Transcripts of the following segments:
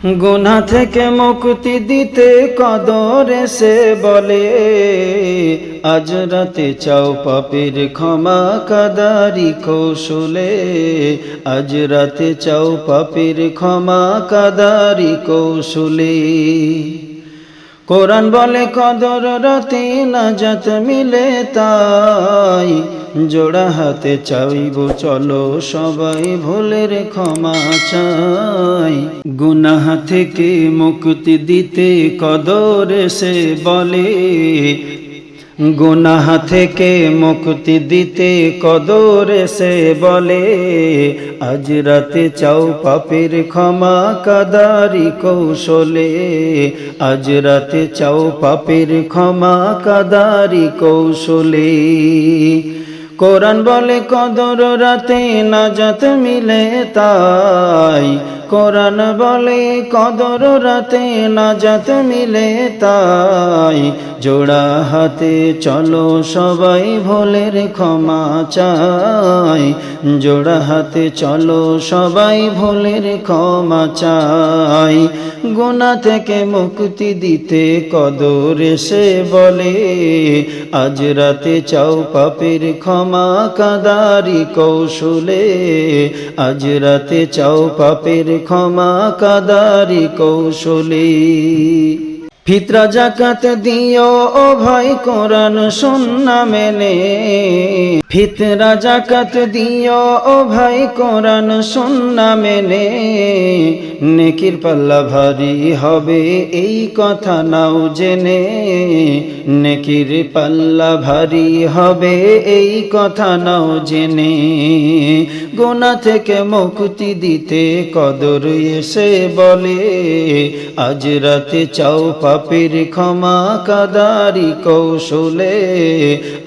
গুনাহ থেকে মুক্তি দিতে কদর সে বলে, আজ রাতে চাও পাপের ক্ষমা কাদারি কৌশলে, আজ রাতে চাও পাপের ক্ষমা কাদারি কৌশলে। কোরআন বলে কদর রাতে নাজাত মিলে, তাই জোড়া হাতে চাইব চলো সবাই ভুলের ক্ষমা চাই। গুনাহ থেকে মুক্তি দিতে কদর সে বলে, গুনাহ থেকে মুক্তি দিতে কদর সে বলে, আজ রাতে চাও পাপের ক্ষমা কাদারি কৌশলে, আজ রাতে চাও পাপের ক্ষমা কাদারি কৌশলে। কোরআন বলে কদর রাতে নাজাত মিলে, তাই কোরআন বলে কদর রাতে নাজাত মিলে, তাই জোড়া হাতে চলো সবাই ভুলের ক্ষমা চাই, জোড়া হাতে চলো সবাই ভুলের ক্ষমা চাই। গুনাহ থেকে মুক্তি দিতে কদর সে বলে, আজ রাতে চাও পাপের ক্ষমা কাদারি কৌশলে, আজ রাতে চাও পাপের ক্ষমা কাদারি কৌশলে। ফিতরা জাকাত দিও ও ভাই কোরআন সুন্নাহ মেনে, ফিতরা জাকাত দিও ও ভাই কোরআন সুন্নাহ মেনে, নেকির পাল্লা ভারী হবে এই কথা নাও জেনে, নেকির পাল্লা ভারী হবে এই কথা নাও জেনে। গুনাহ থেকে মুক্তি দিতে কদর এসে বলে, আজ রাতে চাও পাপের ক্ষমা কাদারি কৌশলে,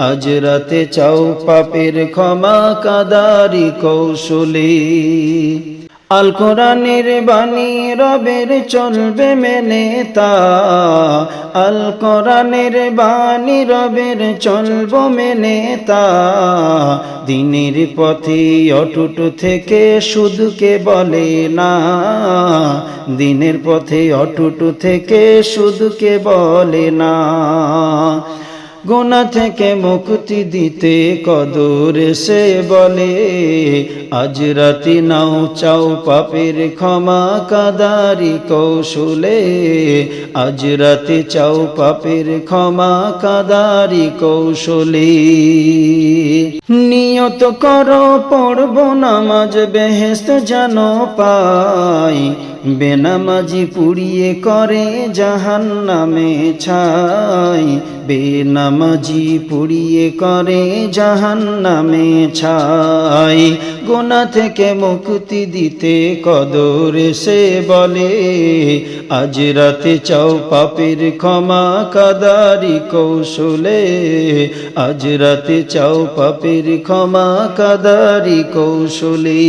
আজ রাতে চাও পাপের ক্ষমা কাদারি কৌশলে। আল কোরআনের বাণী রবের চলবে মেনে, তা আল কোরআনের বাণী রবের চলব মেনে, তা দিনের পথে অটুট থেকে সুদকে বলে না, দিনের পথে অটুট থেকে সুদকে বলে না। গুনাহ থেকে মুক্তি দিতে কদর সে বলে, আজ রাতে নাও চাও পাপের ক্ষমা কাদারি কৌশলে, আজ রাতে চাও পাপের ক্ষমা কাদারি কৌশলে। নিয়ত করো পড়ব নামাজ বেহেশত যেন পাই, বেনামাজি পুড়িয়ে করে জাহান্নামে ছাই, বেনামাজি পুড়িয়ে করে জাহান্নামে ছাই। গুনাহ থেকে মুক্তি দিতে কদর সে বলে, আজ রাতে চাও পাপের ক্ষমা কাদারি কৌশলে, আজ রাতে চাও পাপের ক্ষমা কাদারি কৌশলে।